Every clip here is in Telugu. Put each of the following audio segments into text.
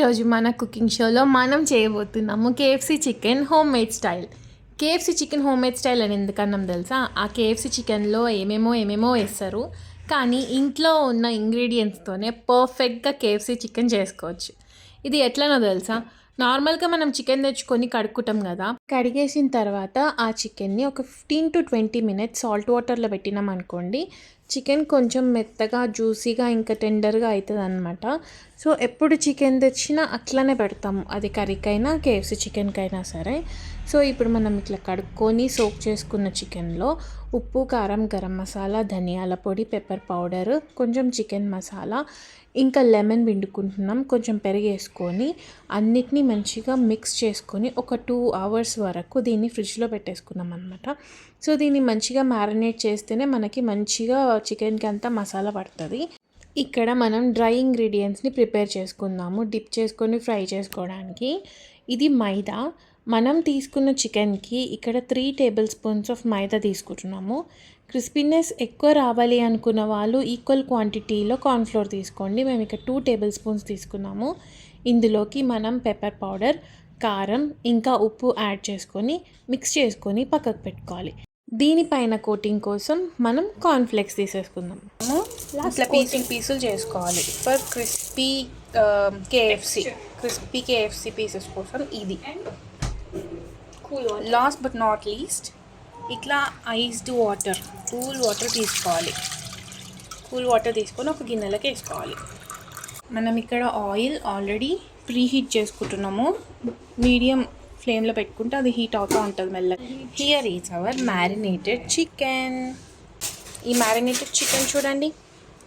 ఈరోజు మన కుకింగ్ షోలో మనం చేయబోతున్నాము KFC chicken home made style. KFC chicken home made style అని ఎందుకన్నాం తెలుసా? ఆ కేఎఫ్సీ చికెన్లో ఏమేమో వేస్తారు, కానీ ఇంట్లో ఉన్న ఇంగ్రీడియంట్స్తోనే పర్ఫెక్ట్గా కేఎఫ్సీ చికెన్ చేసుకోవచ్చు. ఇది ఎట్లనో తెలుసా? నార్మల్గా మనం చికెన్ తెచ్చుకొని కడుక్కుంటాం కదా, కడిగేసిన తర్వాత ఆ చికెన్ని ఒక 15 to 20 minutes సాల్ట్ వాటర్లో పెట్టినాం అనుకోండి, చికెన్ కొంచెం మెత్తగా జ్యూసీగా ఇంకా టెండర్గా అవుతుంది అనమాట. సో ఎప్పుడు చికెన్ తెచ్చినా అట్లనే పెడతాము, అది కర్రీకైనా కేఎఫ్సీ చికెన్కైనా సరే. సో ఇప్పుడు మనం ఇట్లా కడుక్కొని సోక్ చేసుకున్న చికెన్లో ఉప్పు, కారం, గరం మసాలా, ధనియాల పొడి, పెప్పర్ పౌడర్, కొంచెం చికెన్ మసాలా, ఇంకా లెమన్ పిండుకుంటున్నాం, కొంచెం పెరిగేసుకొని అన్నిటినీ మంచిగా మిక్స్ చేసుకొని ఒక 2 hours వరకు దీన్ని ఫ్రిడ్జ్లో పెట్టేసుకున్నాం అనమాట. సో దీన్ని మంచిగా మ్యారినేట్ చేస్తేనే మనకి మంచిగా చికెన్కి అంతా మసాలా పడుతుంది. ఇక్కడ మనం డ్రై ఇంగ్రీడియంట్స్ని ప్రిపేర్ చేసుకుందాము డిప్ చేసుకొని ఫ్రై చేసుకోవడానికి. ఇది మైదా. మనం తీసుకున్న చికెన్కి ఇక్కడ 3 tablespoons ఆఫ్ మైదా తీసుకుంటున్నాము. క్రిస్పీనెస్ ఎక్కువ రావాలి అనుకున్న వాళ్ళు ఈక్వల్ క్వాంటిటీలో కార్న్ఫ్లోర్ తీసుకోండి. మేము ఇక్కడ 2 tablespoons తీసుకున్నాము. ఇందులోకి మనం పెప్పర్ పౌడర్, కారం ఇంకా ఉప్పు యాడ్ చేసుకొని మిక్స్ చేసుకొని పక్కకు పెట్టుకోవాలి. దీనిపైన కోటింగ్ కోసం మనం కార్న్ఫ్లెక్స్ తీసేసుకుందాం. ఇట్లా పీసులు చేసుకోవాలి ఫర్ క్రిస్పీ కేఎఫ్సీ పీసెస్ కోసం. ఇది లాస్ట్ బట్ నాట్ లీస్ట్, ఇట్లా కూల్ వాటర్ తీసుకోవాలి. కూల్ వాటర్ తీసుకొని ఒక గిన్నెలోకి వేసుకోవాలి. మనం ఇక్కడ ఆయిల్ ఆల్రెడీ ప్రీ హీట్ చేసుకుంటున్నాము. మీడియం ఫ్లేమ్లో పెట్టుకుంటే అది హీట్ అవుతూ ఉంటుంది మెల్లగా. Here is our marinated chicken. ఈ మ్యారినేటెడ్ చికెన్ చూడండి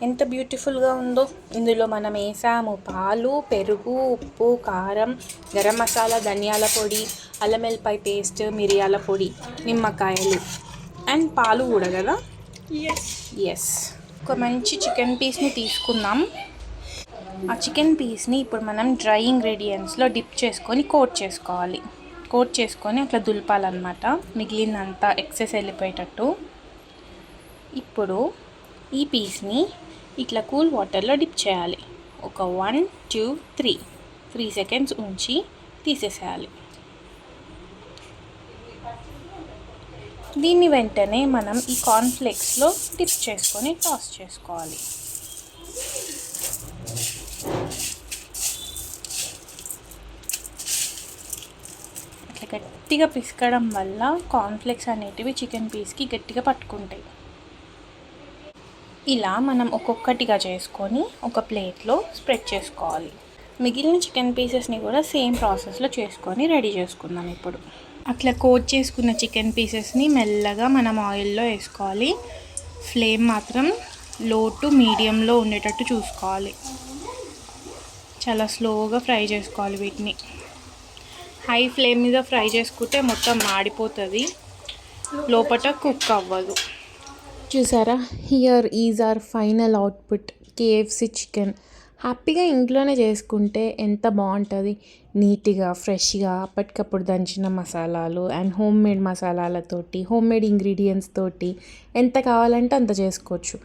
ఎంత బ్యూటిఫుల్గా ఉందో. ఇందులో మనం వేసాము పాలు, పెరుగు, ఉప్పు, కారం, గరం మసాలా, ధనియాల పొడి, అల్లం వెల్లిపాయ పేస్ట్, మిరియాల పొడి, నిమ్మకాయలు అండ్ పాలు కూడా కదా. ఎస్, ఒక మంచి చికెన్ పీస్ని తీసుకుందాం. ఆ చికెన్ పీస్ని ఇప్పుడు మనం డ్రై ఇంగ్రీడియంట్స్లో డిప్ చేసుకొని కోట్ చేసుకొని అట్లా దులపాలన్నమాట, మిగిలినంత ఎక్సెస్ వెళ్ళిపోయేటట్టు. ఇప్పుడు ఈ పీస్ని ఇట్లా కూల్ వాటర్లో డిప్ చేయాలి. ఒక 1, 2, 3 seconds ఉంచి తీసేసేయాలి. దీన్ని వెంటనే మనం ఈ కార్న్ఫ్లేక్స్లో డిప్ చేసుకొని టాస్ చేసుకోవాలి. అట్లా గట్టిగా పిసకడం వల్ల కార్న్ఫ్లేక్స్ అనేటివి చికెన్ పీస్కి గట్టిగా పట్టుకుంటాయి. ఇలా మనం ఒక్కొక్కటిగా చేసుకొని ఒక ప్లేట్లో స్ప్రెడ్ చేసుకోవాలి. మిగిలిన చికెన్ పీసెస్ని కూడా సేమ్ ప్రాసెస్లో చేసుకొని రెడీ చేసుకుందాం. ఇప్పుడు అట్లా కోట్ చేసుకున్న చికెన్ పీసెస్ని మెల్లగా మనం ఆయిల్లో వేసుకోవాలి. ఫ్లేమ్ మాత్రం లో టు మీడియంలో ఉండేటట్టు చూసుకోవాలి. చాలా స్లోగా ఫ్రై చేసుకోవాలి వీటిని. హై ఫ్లేమ్ మీద ఫ్రై చేసుకుంటే మొత్తం మాడిపోతుంది, లోపల కుక్ అవ్వదు. చూసారా, here is our final output KFC chicken. హ్యాపీగా ఇంట్లోనే చేసుకుంటే ఎంత బాగుంటుంది. నీట్గా, ఫ్రెష్గా, అప్పటికప్పుడు దంచిన మసాలాలు అండ్ హోమ్ మేడ్ మసాలాలతోటి, హోమ్ మేడ్ ఇంగ్రీడియంట్స్ తోటి ఎంత కావాలంటే అంత చేసుకోవచ్చు.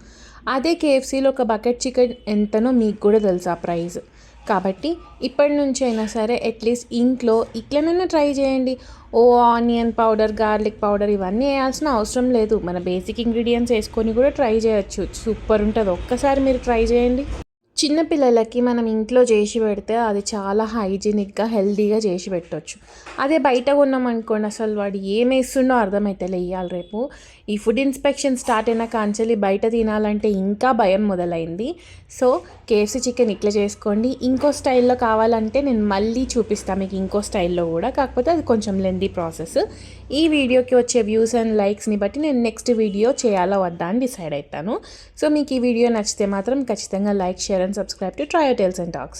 అదే కేఎఫ్సీలో ఒక బకెట్ చికెన్ ఎంతనో మీకు కూడా తెలుసు ఆ ప్రైస్. కాబట్టి ఇప్పటి నుంచి అయినా సరే అట్లీస్ట్ ఇంట్లో ఇట్లనైనా ట్రై చేయండి. ఆనియన్ పౌడర్, గార్లిక్ పౌడర్ ఇవన్నీ వేయాల్సిన అవసరం లేదు. మన బేసిక్ ఇంగ్రీడియంట్స్ వేసుకొని కూడా ట్రై చేయొచ్చు. సూపర్ ఉంటుంది. ఒక్కసారి మీరు ట్రై చేయండి. చిన్నపిల్లలకి మనం ఇంట్లో చేసి పెడితే అది చాలా హైజీనిక్గా, హెల్తీగా చేసి పెట్టవచ్చు. అదే బయట కొన్నాం అనుకోండి, అసలు వాడు ఏం వేస్తుండో అర్థమైతే ఇవాళ రేపు ఈ ఫుడ్ ఇన్స్పెక్షన్ స్టార్ట్ అయిన కాంచెలి బయట తినాలంటే ఇంకా భయం మొదలైంది. సో కేఎఫ్సీ చికెన్ ఇట్లా చేసుకోండి. ఇంకో స్టైల్లో కావాలంటే నేను మళ్ళీ చూపిస్తాను మీకు, ఇంకో స్టైల్లో కూడా. కాకపోతే అది కొంచెం లెందీ ప్రాసెస్. ఈ వీడియోకి వచ్చే వ్యూస్ అండ్ లైక్స్ని బట్టి నేను నెక్స్ట్ వీడియో చేయాలా వద్దా అని డిసైడ్ అవుతాను. సో మీకు ఈ వీడియో నచ్చితే మాత్రం ఖచ్చితంగా like, share and subscribe to Trio Tales and Talks.